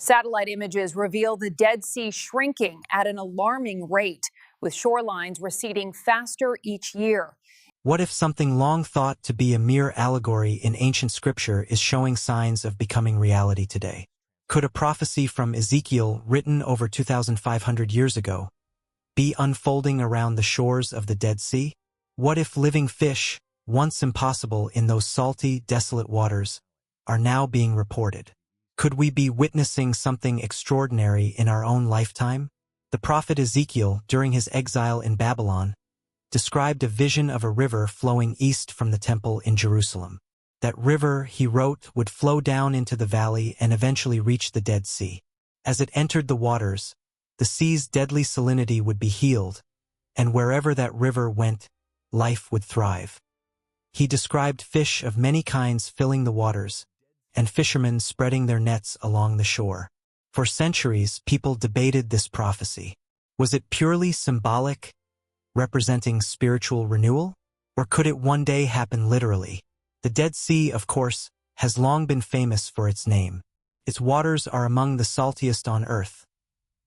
Satellite images reveal the Dead Sea shrinking at an alarming rate, with shorelines receding faster each year. What if something long thought to be a mere allegory in ancient scripture is showing signs of becoming reality today? Could a prophecy from Ezekiel, written over 2,500 years ago, be unfolding around the shores of the Dead Sea? What if living fish, once impossible in those salty, desolate waters, are now being reported? Could we be witnessing something extraordinary in our own lifetime? The prophet Ezekiel, during his exile in Babylon, described a vision of a river flowing east from the temple in Jerusalem. That river, he wrote, would flow down into the valley and eventually reach the Dead Sea. As it entered the waters, the sea's deadly salinity would be healed, and wherever that river went, life would thrive. He described fish of many kinds filling the waters, and fishermen spreading their nets along the shore. For centuries, people debated this prophecy. Was it purely symbolic, representing spiritual renewal? Or could it one day happen literally? The Dead Sea, of course, has long been famous for its name. Its waters are among the saltiest on Earth,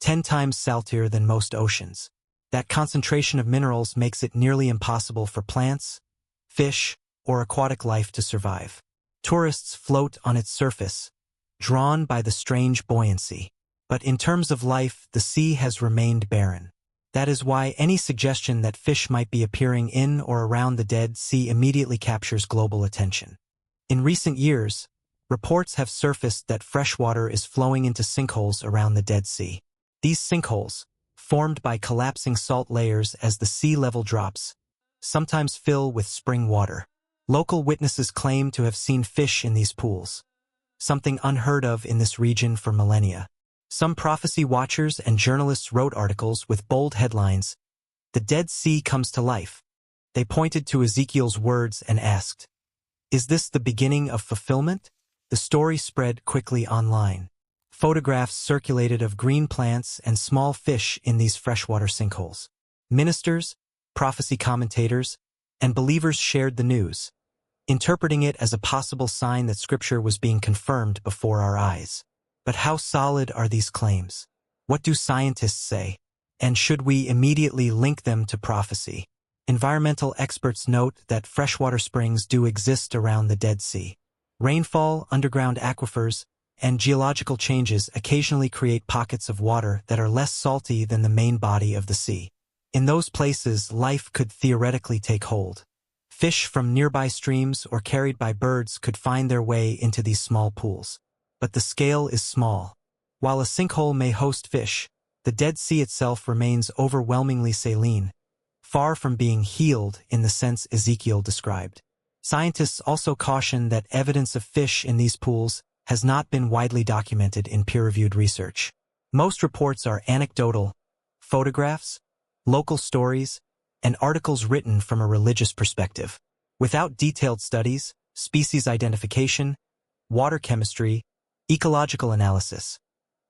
10 times saltier than most oceans. That concentration of minerals makes it nearly impossible for plants, fish, or aquatic life to survive. Tourists float on its surface, drawn by the strange buoyancy. But in terms of life, the sea has remained barren. That is why any suggestion that fish might be appearing in or around the Dead Sea immediately captures global attention. In recent years, reports have surfaced that fresh water is flowing into sinkholes around the Dead Sea. These sinkholes, formed by collapsing salt layers as the sea level drops, sometimes fill with spring water. Local witnesses claim to have seen fish in these pools, something unheard of in this region for millennia. Some prophecy watchers and journalists wrote articles with bold headlines, "The Dead Sea comes to life." They pointed to Ezekiel's words and asked, "Is this the beginning of fulfillment?" The story spread quickly online. Photographs circulated of green plants and small fish in these freshwater sinkholes. Ministers, prophecy commentators, and believers shared the news, interpreting it as a possible sign that Scripture was being confirmed before our eyes. But how solid are these claims? What do scientists say? And should we immediately link them to prophecy? Environmental experts note that freshwater springs do exist around the Dead Sea. Rainfall, underground aquifers, and geological changes occasionally create pockets of water that are less salty than the main body of the sea. In those places, life could theoretically take hold. Fish from nearby streams or carried by birds could find their way into these small pools. But the scale is small. While a sinkhole may host fish, the Dead Sea itself remains overwhelmingly saline, far from being healed in the sense Ezekiel described. Scientists also caution that evidence of fish in these pools has not been widely documented in peer-reviewed research. Most reports are anecdotal, photographs, local stories, and articles written from a religious perspective. Without detailed studies, species identification, water chemistry, ecological analysis,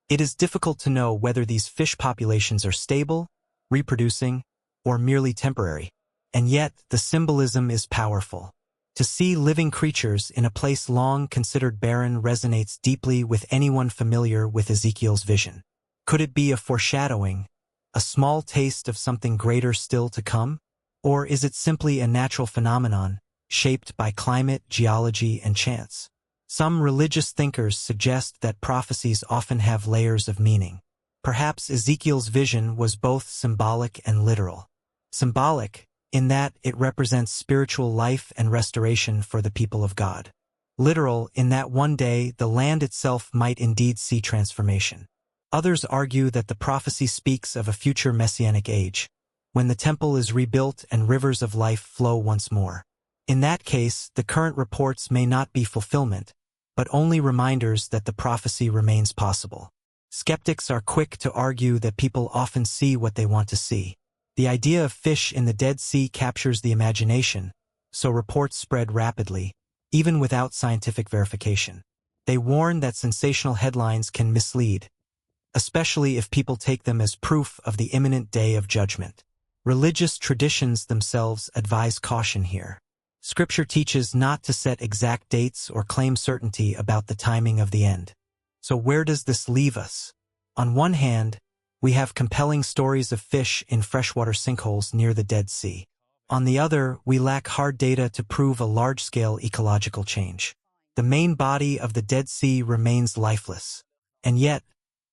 it is difficult to know whether these fish populations are stable, reproducing, or merely temporary. And yet, the symbolism is powerful. To see living creatures in a place long considered barren resonates deeply with anyone familiar with Ezekiel's vision. Could it be a foreshadowing, a small taste of something greater still to come? Or is it simply a natural phenomenon, shaped by climate, geology, and chance? Some religious thinkers suggest that prophecies often have layers of meaning. Perhaps Ezekiel's vision was both symbolic and literal. Symbolic, in that it represents spiritual life and restoration for the people of God. Literal, in that one day the land itself might indeed see transformation. Others argue that the prophecy speaks of a future messianic age, when the temple is rebuilt and rivers of life flow once more. In that case, the current reports may not be fulfillment, but only reminders that the prophecy remains possible. Skeptics are quick to argue that people often see what they want to see. The idea of fish in the Dead Sea captures the imagination, so reports spread rapidly, even without scientific verification. They warn that sensational headlines can mislead, especially if people take them as proof of the imminent day of judgment. Religious traditions themselves advise caution here. Scripture teaches not to set exact dates or claim certainty about the timing of the end. So where does this leave us? On one hand, we have compelling stories of fish in freshwater sinkholes near the Dead Sea. On the other, we lack hard data to prove a large-scale ecological change. The main body of the Dead Sea remains lifeless. And yet,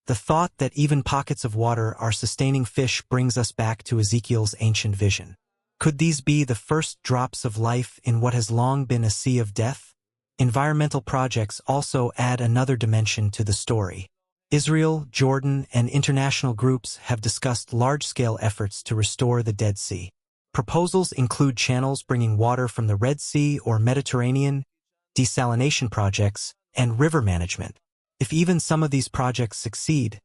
the thought that even pockets of water are sustaining fish brings us back to Ezekiel's ancient vision. Could these be the first drops of life in what has long been a sea of death? Environmental projects also add another dimension to the story. Israel, Jordan, and international groups have discussed large-scale efforts to restore the Dead Sea. Proposals include channels bringing water from the Red Sea or Mediterranean, desalination projects, and river management. If even some of these projects succeed,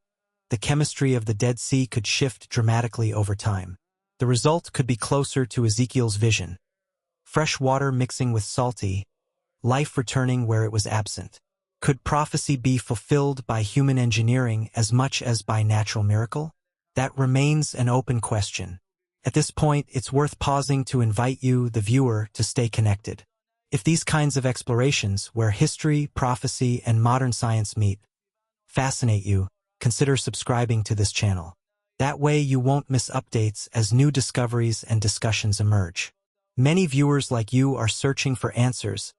the chemistry of the Dead Sea could shift dramatically over time. The result could be closer to Ezekiel's vision. Fresh water mixing with salty, life returning where it was absent. Could prophecy be fulfilled by human engineering as much as by natural miracle? That remains an open question. At this point, it's worth pausing to invite you, the viewer, to stay connected. If these kinds of explorations, where history, prophecy, and modern science meet, fascinate you, consider subscribing to this channel. That way you won't miss updates as new discoveries and discussions emerge. Many viewers like you are searching for answers,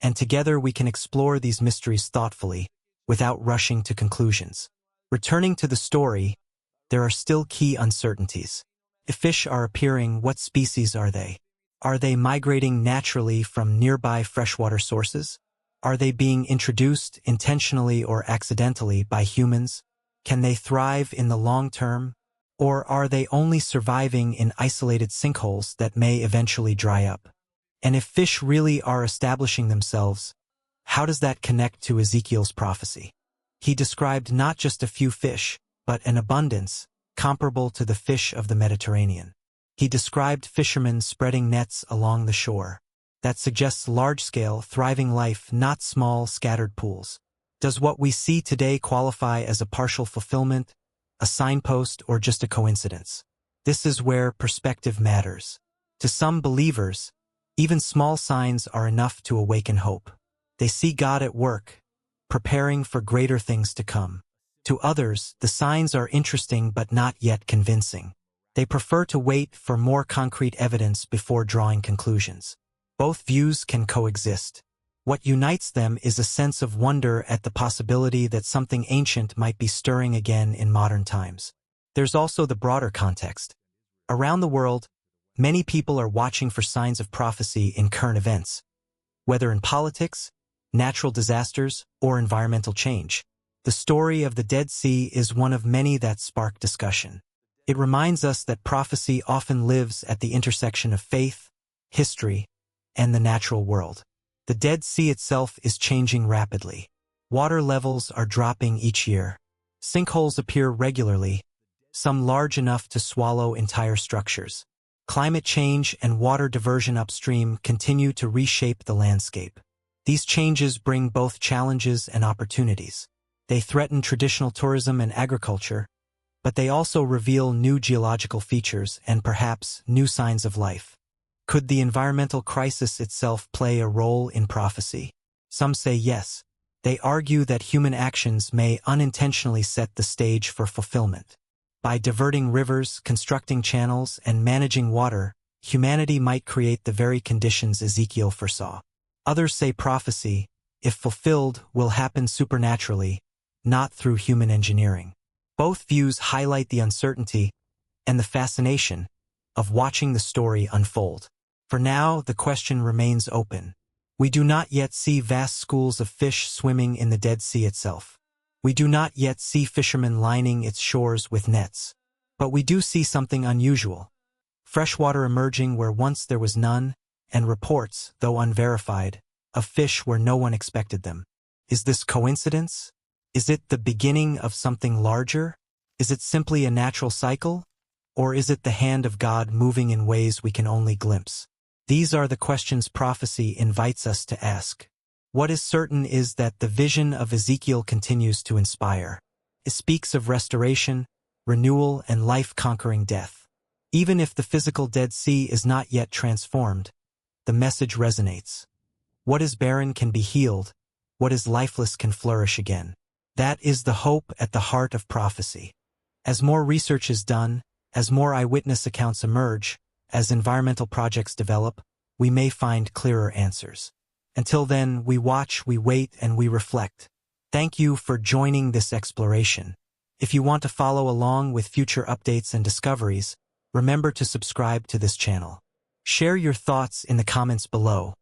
and together we can explore these mysteries thoughtfully, without rushing to conclusions. Returning to the story, there are still key uncertainties. If fish are appearing, what species are they? Are they migrating naturally from nearby freshwater sources? Are they being introduced intentionally or accidentally by humans? Can they thrive in the long term? Or are they only surviving in isolated sinkholes that may eventually dry up? And if fish really are establishing themselves, how does that connect to Ezekiel's prophecy? He described not just a few fish, but an abundance comparable to the fish of the Mediterranean. He described fishermen spreading nets along the shore. That suggests large-scale, thriving life, not small, scattered pools. Does what we see today qualify as a partial fulfillment, a signpost, or just a coincidence? This is where perspective matters. To some believers, even small signs are enough to awaken hope. They see God at work, preparing for greater things to come. To others, the signs are interesting but not yet convincing. They prefer to wait for more concrete evidence before drawing conclusions. Both views can coexist. What unites them is a sense of wonder at the possibility that something ancient might be stirring again in modern times. There's also the broader context. Around the world, many people are watching for signs of prophecy in current events, whether in politics, natural disasters, or environmental change. The story of the Dead Sea is one of many that spark discussion. It reminds us that prophecy often lives at the intersection of faith, history, and the natural world. The Dead Sea itself is changing rapidly. Water levels are dropping each year. Sinkholes appear regularly, some large enough to swallow entire structures. Climate change and water diversion upstream continue to reshape the landscape. These changes bring both challenges and opportunities. They threaten traditional tourism and agriculture, but they also reveal new geological features and perhaps new signs of life. Could the environmental crisis itself play a role in prophecy? Some say yes. They argue that human actions may unintentionally set the stage for fulfillment. By diverting rivers, constructing channels, and managing water, humanity might create the very conditions Ezekiel foresaw. Others say prophecy, if fulfilled, will happen supernaturally, not through human engineering. Both views highlight the uncertainty and the fascination of watching the story unfold. For now, the question remains open. We do not yet see vast schools of fish swimming in the Dead Sea itself. We do not yet see fishermen lining its shores with nets. But we do see something unusual. Freshwater emerging where once there was none, and reports, though unverified, of fish where no one expected them. Is this coincidence? Is it the beginning of something larger? Is it simply a natural cycle? Or is it the hand of God moving in ways we can only glimpse? These are the questions prophecy invites us to ask. What is certain is that the vision of Ezekiel continues to inspire. It speaks of restoration, renewal, and life conquering death. Even if the physical Dead Sea is not yet transformed, the message resonates. What is barren can be healed, what is lifeless can flourish again. That is the hope at the heart of prophecy. As more research is done, as more eyewitness accounts emerge, as environmental projects develop, we may find clearer answers. Until then, we watch, we wait, and we reflect. Thank you for joining this exploration. If you want to follow along with future updates and discoveries, remember to subscribe to this channel. Share your thoughts in the comments below.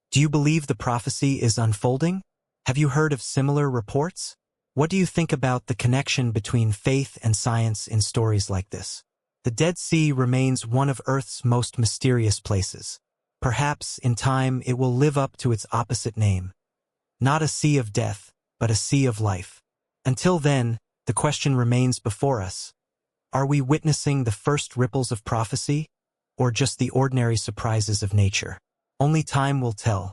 Do you believe the prophecy is unfolding? Have you heard of similar reports? What do you think about the connection between faith and science in stories like this? The Dead Sea remains one of Earth's most mysterious places. Perhaps, in time, it will live up to its opposite name. Not a sea of death, but a sea of life. Until then, the question remains before us. Are we witnessing the first ripples of prophecy, or just the ordinary surprises of nature? Only time will tell.